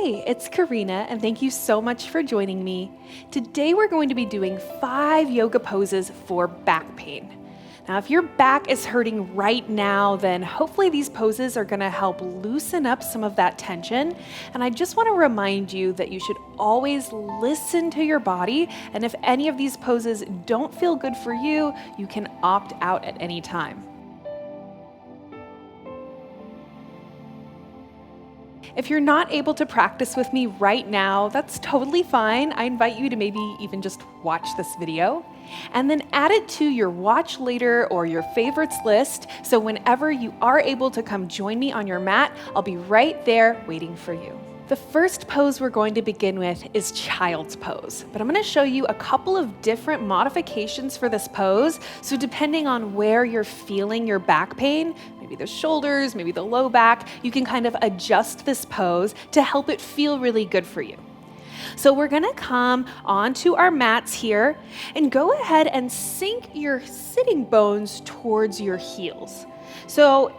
Hey, it's Karina, and thank you so much for joining me. Today we're going to be doing 5 yoga poses for back pain. Now, if your back is hurting right now, then hopefully these poses are going to help loosen up some of that tension. And I just want to remind you that you should always listen to your body, and if any of these poses don't feel good for you, you can opt out at any time. If you're not able to practice with me right now, that's totally fine. I invite you to maybe even just watch this video and then add it to your watch later or your favorites list. So whenever you are able to come join me on your mat, I'll be right there waiting for you. The first pose we're going to begin with is child's pose, but I'm going to show you a couple of different modifications for this pose. So depending on where you're feeling your back pain, maybe the shoulders, maybe the low back, you can kind of adjust this pose to help it feel really good for you. So we're gonna come onto our mats here and go ahead and sink your sitting bones towards your heels. So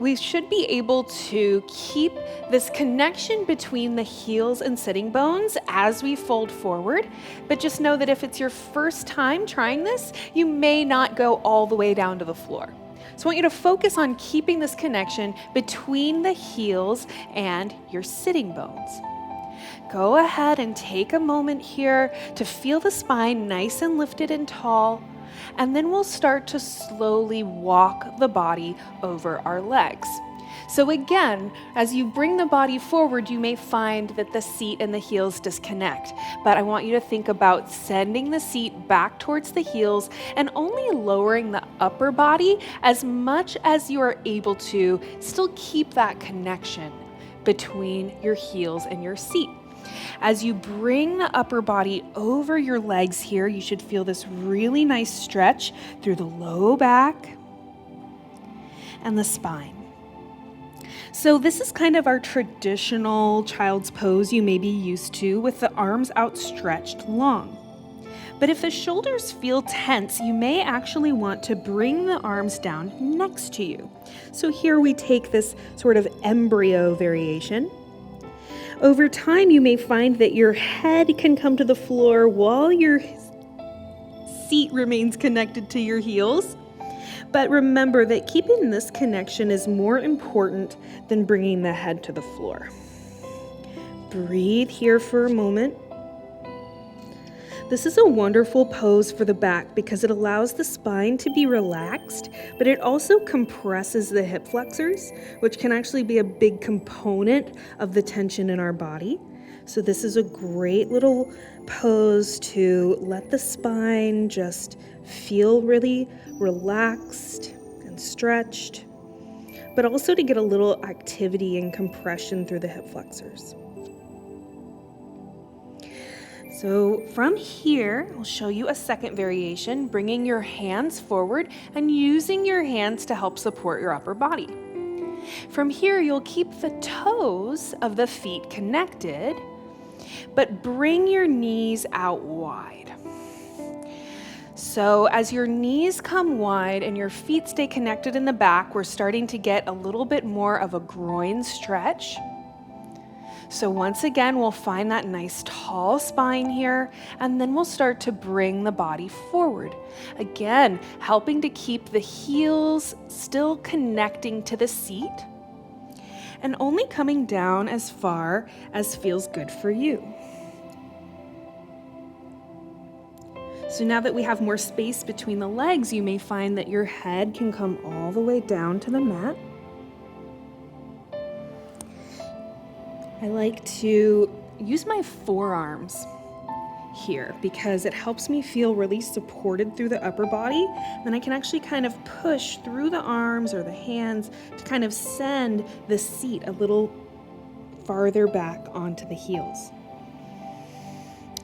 we should be able to keep this connection between the heels and sitting bones as we fold forward, but just know that if it's your first time trying this, you may not go all the way down to the floor. So I want you to focus on keeping this connection between the heels and your sitting bones. Go ahead and take a moment here to feel the spine nice and lifted and tall, and then we'll start to slowly walk the body over our legs. So again, as you bring the body forward, you may find that the seat and the heels disconnect, but I want you to think about sending the seat back towards the heels and only lowering the upper body as much as you are able to still keep that connection between your heels and your seat. As you bring the upper body over your legs here, you should feel this really nice stretch through the low back and the spine. So this is kind of our traditional child's pose you may be used to, with the arms outstretched long. But if the shoulders feel tense, you may actually want to bring the arms down next to you. So here we take this sort of embryo variation. Over time, you may find that your head can come to the floor while your seat remains connected to your heels. But remember that keeping this connection is more important than bringing the head to the floor. Breathe here for a moment. This is a wonderful pose for the back because it allows the spine to be relaxed, but it also compresses the hip flexors, which can actually be a big component of the tension in our body. So this is a great little pose to let the spine just feel really relaxed and stretched, but also to get a little activity and compression through the hip flexors. So from here, I'll show you a second variation, bringing your hands forward and using your hands to help support your upper body. From here, you'll keep the toes of the feet connected, but bring your knees out wide. So as your knees come wide and your feet stay connected in the back, we're starting to get a little bit more of a groin stretch. So once again, we'll find that nice tall spine here, and then we'll start to bring the body forward. Again, helping to keep the heels still connecting to the seat and only coming down as far as feels good for you. So now that we have more space between the legs, you may find that your head can come all the way down to the mat. I like to use my forearms here because it helps me feel really supported through the upper body. Then I can actually kind of push through the arms or the hands to kind of send the seat a little farther back onto the heels.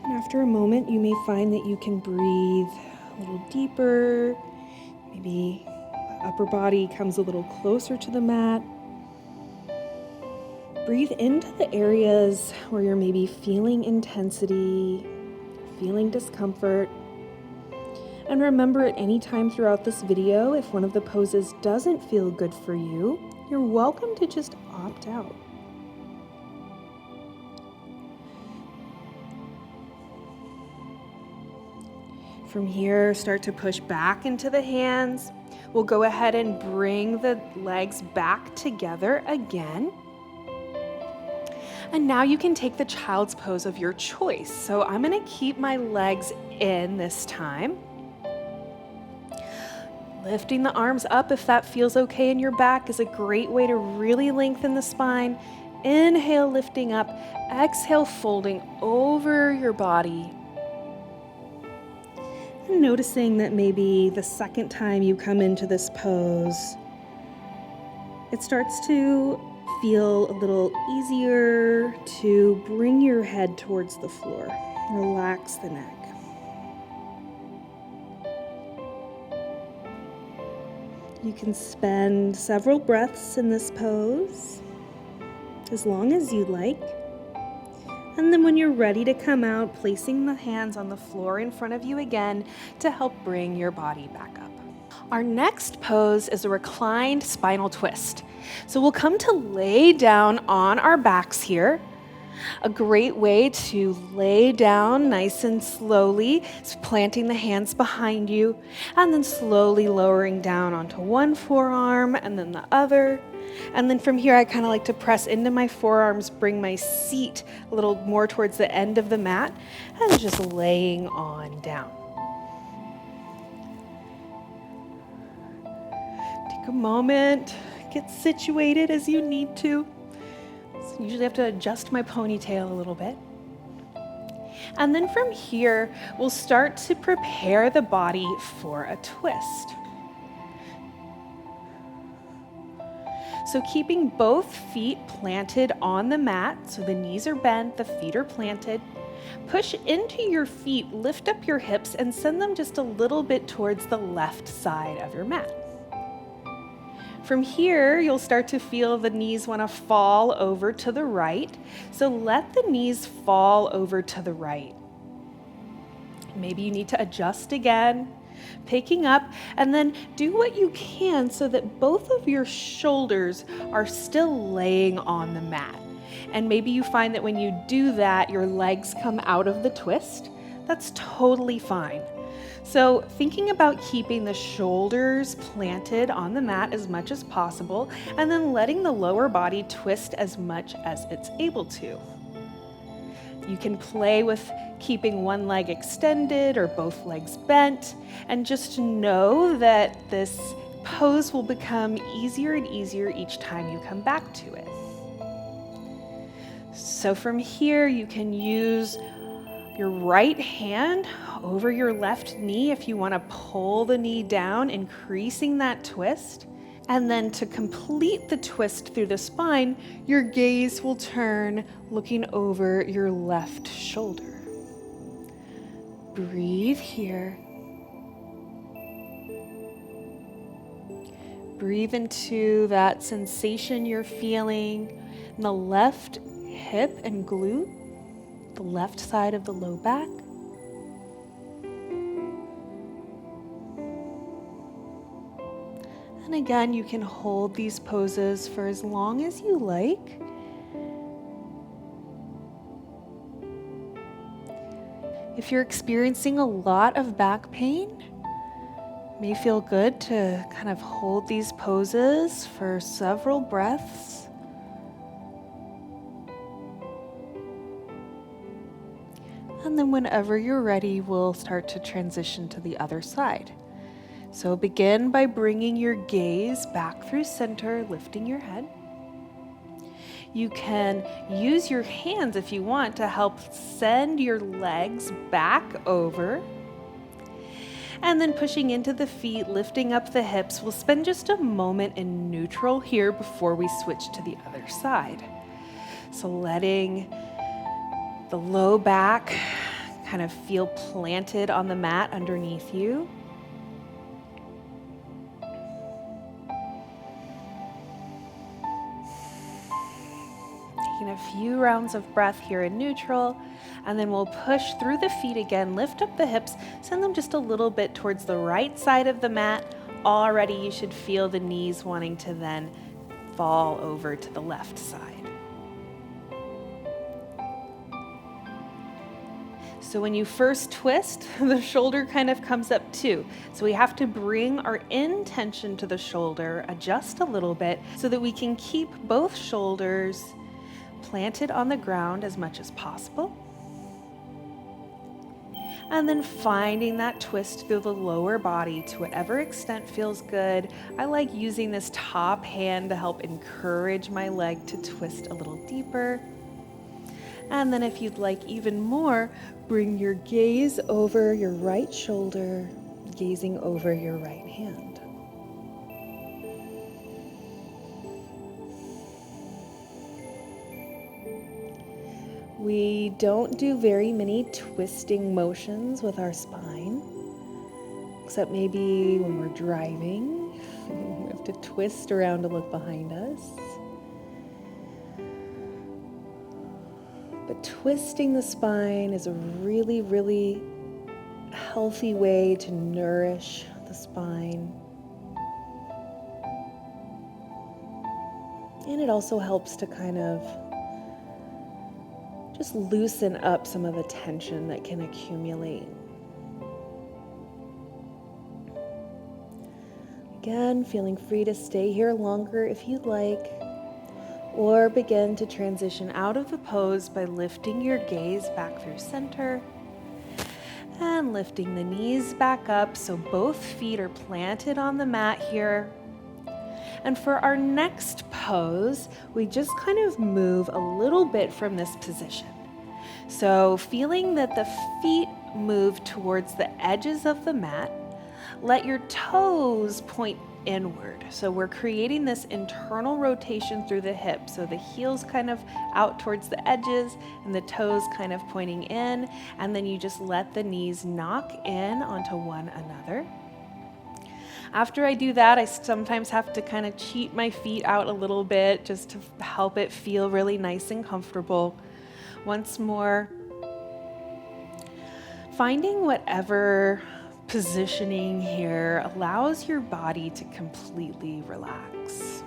And after a moment, you may find that you can breathe a little deeper. Maybe the upper body comes a little closer to the mat. Breathe into the areas where you're maybe feeling intensity, feeling discomfort. And remember, at any time throughout this video, if one of the poses doesn't feel good for you, you're welcome to just opt out. From here, start to push back into the hands. We'll go ahead and bring the legs back together again. And now you can take the child's pose of your choice. So I'm going to keep my legs in this time. Lifting the arms up if that feels okay in your back is a great way to really lengthen the spine. Inhale, lifting up. Exhale, folding over your body. And noticing that maybe the second time you come into this pose, it starts to feel a little easier to bring your head towards the floor. Relax the neck. You can spend several breaths in this pose, as long as you like. And then when you're ready to come out, placing the hands on the floor in front of you again to help bring your body back up. Our next pose is a reclined spinal twist. So we'll come to lay down on our backs here. A great way to lay down nice and slowly is planting the hands behind you and then slowly lowering down onto one forearm and then the other. And then from here, I kind of like to press into my forearms, bring my seat a little more towards the end of the mat, and just laying on down. Take a moment, get situated as you need to. So usually I have to adjust my ponytail a little bit. And then from here, we'll start to prepare the body for a twist. So keeping both feet planted on the mat, so the knees are bent, the feet are planted. Push into your feet, lift up your hips, and send them just a little bit towards the left side of your mat. From here, you'll start to feel the knees want to fall over to the right. So let the knees fall over to the right. Maybe you need to adjust again. Picking up, and then do what you can so that both of your shoulders are still laying on the mat. And maybe you find that when you do that, your legs come out of the twist. That's totally fine. So thinking about keeping the shoulders planted on the mat as much as possible, and then letting the lower body twist as much as it's able to. You can play with keeping one leg extended or both legs bent, and just know that this pose will become easier and easier each time you come back to it. So from here, you can use your right hand over your left knee if you want to pull the knee down, increasing that twist. And then to complete the twist through the spine, your gaze will turn looking over your left shoulder. Breathe here. Breathe into that sensation you're feeling in the left hip and glute, the left side of the low back. And again, you can hold these poses for as long as you like. If you're experiencing a lot of back pain, it may feel good to kind of hold these poses for several breaths. And then whenever you're ready, we'll start to transition to the other side. So begin by bringing your gaze back through center, lifting your head. You can use your hands if you want to help send your legs back over. And then pushing into the feet, lifting up the hips. We'll spend just a moment in neutral here before we switch to the other side. So letting the low back kind of feel planted on the mat underneath you. Taking a few rounds of breath here in neutral, and then we'll push through the feet again, lift up the hips, send them just a little bit towards the right side of the mat. Already you should feel the knees wanting to then fall over to the left side. So when you first twist, the shoulder kind of comes up too. So we have to bring our intention to the shoulder, adjust a little bit so that we can keep both shoulders planted on the ground as much as possible. And then finding that twist through the lower body to whatever extent feels good. I like using this top hand to help encourage my leg to twist a little deeper. And then if you'd like even more, bring your gaze over your right shoulder, gazing over your right hand. We don't do very many twisting motions with our spine, except maybe when we're driving. We have to twist around to look behind us. But twisting the spine is a really, really healthy way to nourish the spine. And it also helps to kind of just loosen up some of the tension that can accumulate. Again, feeling free to stay here longer if you'd like, or begin to transition out of the pose by lifting your gaze back through center and lifting the knees back up so both feet are planted on the mat here. And for our next pose, we just kind of move a little bit from this position. So feeling that the feet move towards the edges of the mat, let your toes point inward. So we're creating this internal rotation through the hips. So the heels kind of out towards the edges and the toes kind of pointing in. And then you just let the knees knock in onto one another. After I do that, I sometimes have to kind of cheat my feet out a little bit just to help it feel really nice and comfortable. Once more, finding whatever positioning here allows your body to completely relax.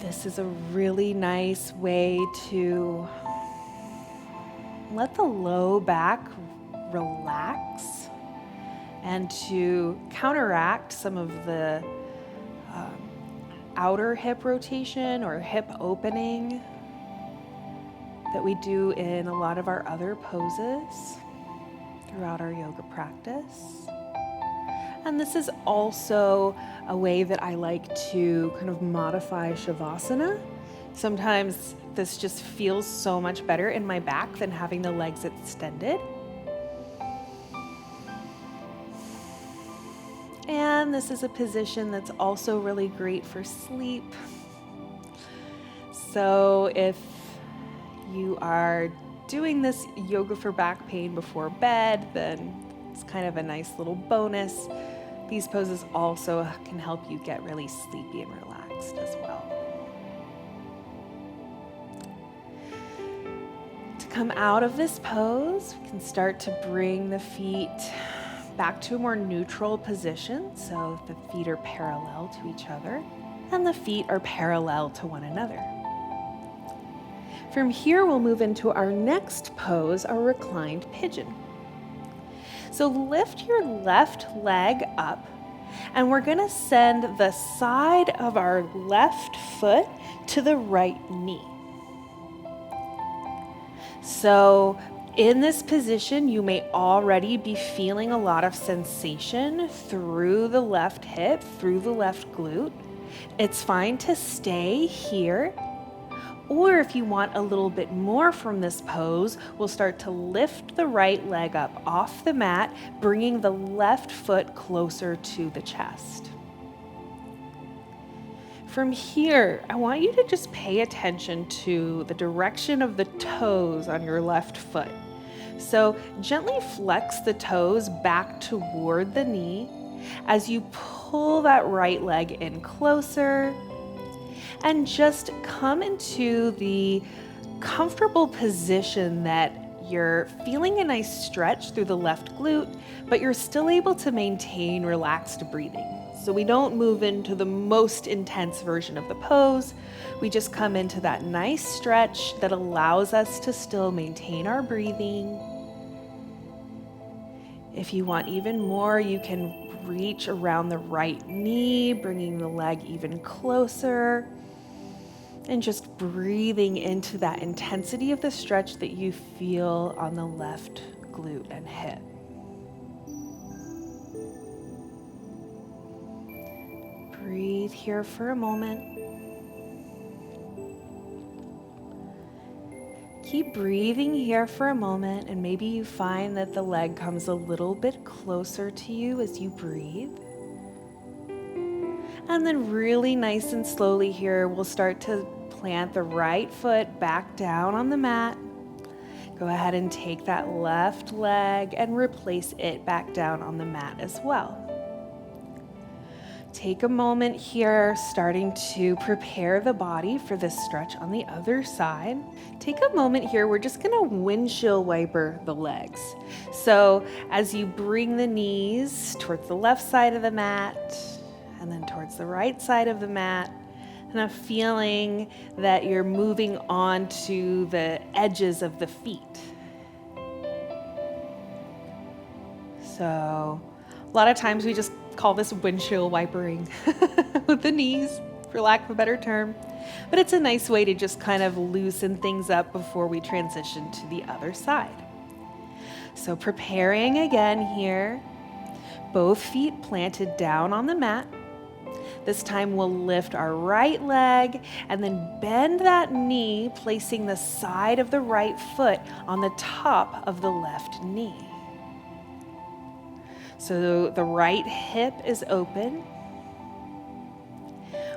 This is a really nice way to let the low back relax and to counteract some of the outer hip rotation or hip opening that we do in a lot of our other poses throughout our yoga practice. And this is also a way that I like to kind of modify Shavasana. Sometimes this just feels so much better in my back than having the legs extended. And this is a position that's also really great for sleep. So if you are doing this yoga for back pain before bed, then it's kind of a nice little bonus. These poses also can help you get really sleepy and relaxed as well. To come out of this pose, we can start to bring the feet back to a more neutral position. So the feet are parallel to each other and the feet are parallel to one another. From here, we'll move into our next pose, our reclined pigeon. So lift your left leg up and we're gonna send the side of our left foot to the right knee. So in this position, you may already be feeling a lot of sensation through the left hip, through the left glute. It's fine to stay here. Or if you want a little bit more from this pose, we'll start to lift the right leg up off the mat, bringing the left foot closer to the chest. From here, I want you to just pay attention to the direction of the toes on your left foot. So gently flex the toes back toward the knee as you pull that right leg in closer and just come into the comfortable position that you're feeling a nice stretch through the left glute, but you're still able to maintain relaxed breathing. So we don't move into the most intense version of the pose. We just come into that nice stretch that allows us to still maintain our breathing. If you want even more, you can reach around the right knee, bringing the leg even closer, and just breathing into that intensity of the stretch that you feel on the left glute and hip. Breathe here for a moment. Keep breathing here for a moment, and maybe you find that the leg comes a little bit closer to you as you breathe. And then really nice and slowly here, we'll start to plant the right foot back down on the mat. Go ahead and take that left leg and replace it back down on the mat as well. Take a moment here, starting to prepare the body for this stretch on the other side. Take a moment here, we're just gonna windshield wiper the legs. So as you bring the knees towards the left side of the mat, and then towards the right side of the mat, and I'm feeling that you're moving onto the edges of the feet. So a lot of times we just call this windshield wipering with the knees, for lack of a better term. But it's a nice way to just kind of loosen things up before we transition to the other side. So preparing again here, both feet planted down on the mat. This time we'll lift our right leg and then bend that knee, placing the side of the right foot on the top of the left knee. So the right hip is open.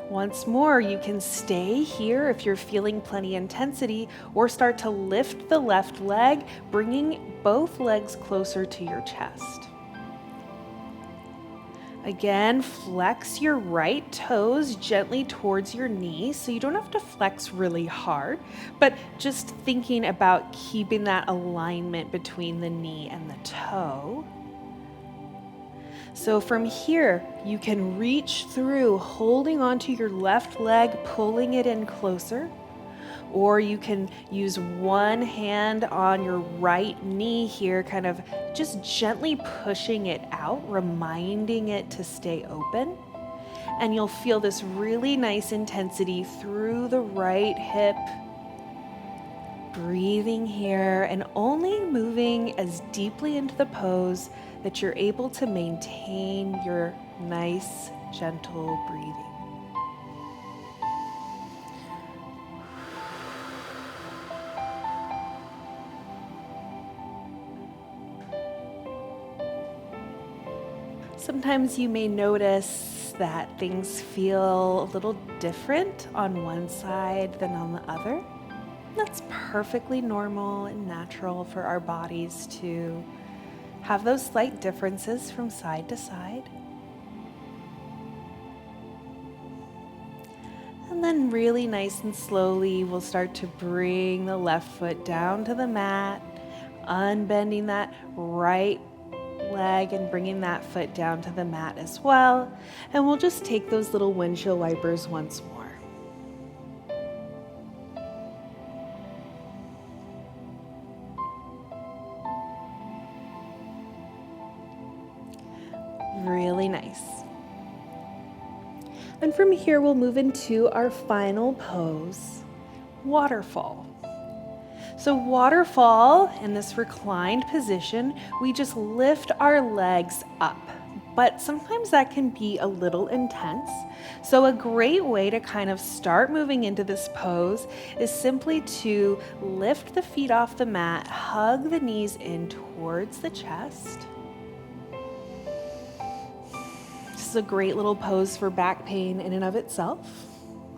Once more, you can stay here if you're feeling plenty of intensity, or start to lift the left leg, bringing both legs closer to your chest. Again, flex your right toes gently towards your knee, so you don't have to flex really hard, but just thinking about keeping that alignment between the knee and the toe. So from here, you can reach through, holding onto your left leg, pulling it in closer, or you can use one hand on your right knee here, kind of just gently pushing it out, reminding it to stay open. And you'll feel this really nice intensity through the right hip. Breathing here and only moving as deeply into the pose that you're able to maintain your nice, gentle breathing. Sometimes you may notice that things feel a little different on one side than on the other. That's perfectly normal and natural for our bodies to have those slight differences from side to side. And then really nice and slowly, we'll start to bring the left foot down to the mat, unbending that right leg and bringing that foot down to the mat as well. And we'll just take those little windshield wipers once more. Really nice. And from here, we'll move into our final pose, Waterfall. So waterfall, in this reclined position, we just lift our legs up, but sometimes that can be a little intense. So a great way to kind of start moving into this pose is simply to lift the feet off the mat, hug the knees in towards the chest. This is a great little pose for back pain in and of itself,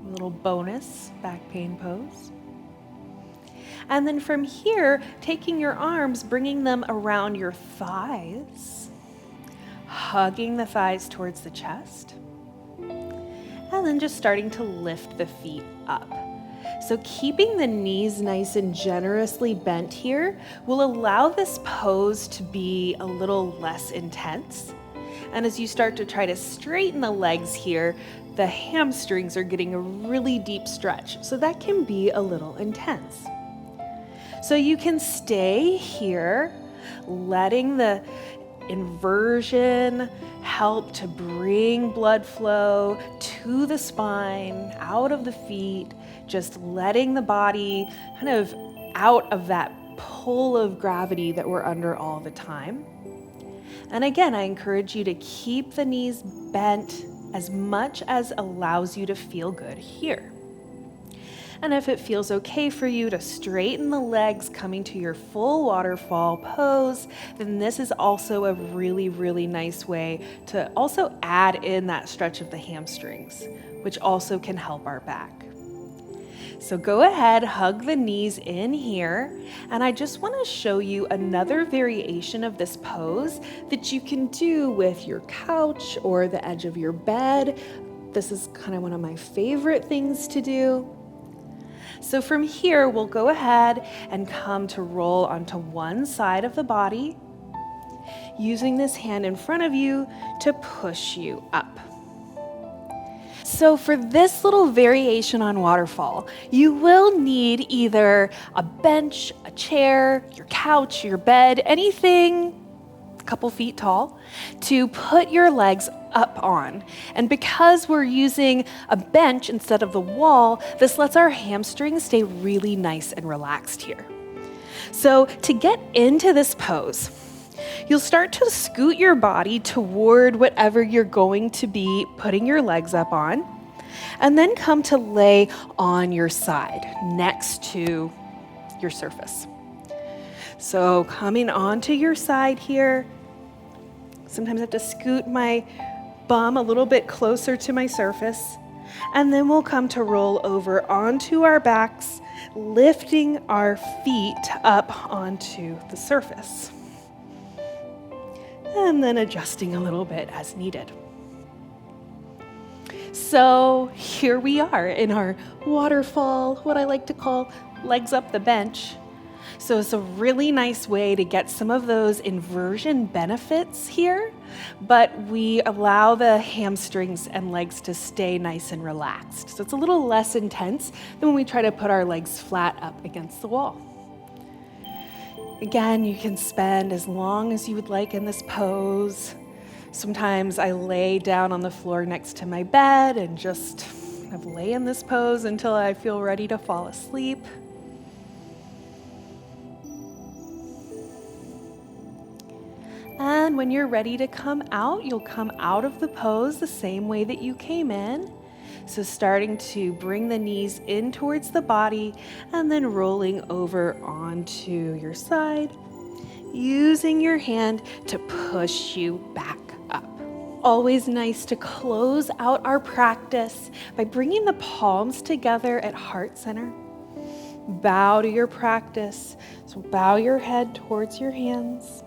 a little bonus back pain pose. And then from here, taking your arms, bringing them around your thighs, hugging the thighs towards the chest, and then just starting to lift the feet up. So keeping the knees nice and generously bent here will allow this pose to be a little less intense. And as you start to try to straighten the legs here, the hamstrings are getting a really deep stretch. So that can be a little intense. So you can stay here, letting the inversion help to bring blood flow to the spine, out of the feet, just letting the body kind of out of that pull of gravity that we're under all the time. And again, I encourage you to keep the knees bent as much as allows you to feel good here. And if it feels okay for you to straighten the legs coming to your full waterfall pose, then this is also a really, really nice way to also add in that stretch of the hamstrings, which also can help our back. So go ahead, hug the knees in here, and I just want to show you another variation of this pose that you can do with your couch or the edge of your bed. This is kind of one of my favorite things to do. So from here, we'll go ahead and come to roll onto one side of the body, using this hand in front of you to push you up. So for this little variation on waterfall, you will need either a bench, a chair, your couch, your bed, anything a couple feet tall to put your legs up on. And because we're using a bench instead of the wall, this lets our hamstrings stay really nice and relaxed here. So to get into this pose, you'll start to scoot your body toward whatever you're going to be putting your legs up on, and then come to lay on your side next to your surface. So coming onto your side here, sometimes I have to scoot my bum a little bit closer to my surface, and then we'll come to roll over onto our backs, lifting our feet up onto the surface, and then adjusting a little bit as needed. So here we are in our waterfall, what I like to call legs up the bench. So it's a really nice way to get some of those inversion benefits here, but we allow the hamstrings and legs to stay nice and relaxed. So it's a little less intense than when we try to put our legs flat up against the wall. Again, you can spend as long as you would like in this pose. Sometimes I lay down on the floor next to my bed and just kind of lay in this pose until I feel ready to fall asleep. And when you're ready to come out, you'll come out of the pose the same way that you came in. So starting to bring the knees in towards the body and then rolling over onto your side, using your hand to push you back up. Always nice to close out our practice by bringing the palms together at heart center. Bow to your practice. So bow your head towards your hands.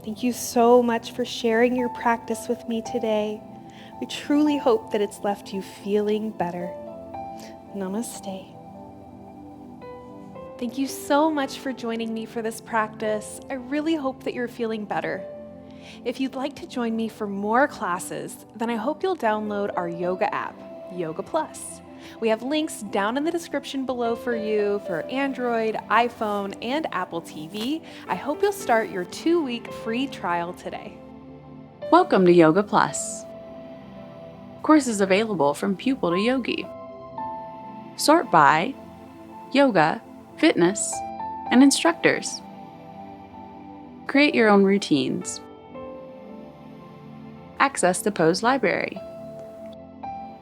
Thank you so much for sharing your practice with me today. We truly hope that it's left you feeling better. Namaste. Thank you so much for joining me for this practice. I really hope that you're feeling better. If you'd like to join me for more classes, then I hope you'll download our yoga app, Yoga Plus. We have links down in the description below for you for Android, iPhone, and Apple TV. I hope you'll start your 2-week free trial today. Welcome to Yoga Plus. Courses available from pupil to yogi. Sort by yoga, fitness, and instructors. Create your own routines. Access the Pose Library.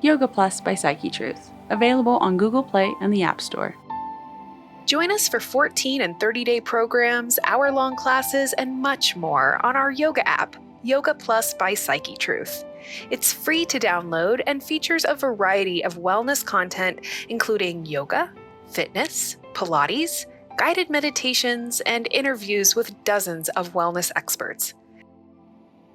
Yoga Plus by Psyche Truth, available on Google Play and the App Store. Join us for 14 and 30-day programs, hour-long classes, and much more on our yoga app, Yoga Plus by Psyche Truth. It's free to download and features a variety of wellness content, including yoga, fitness, Pilates, guided meditations, and interviews with dozens of wellness experts.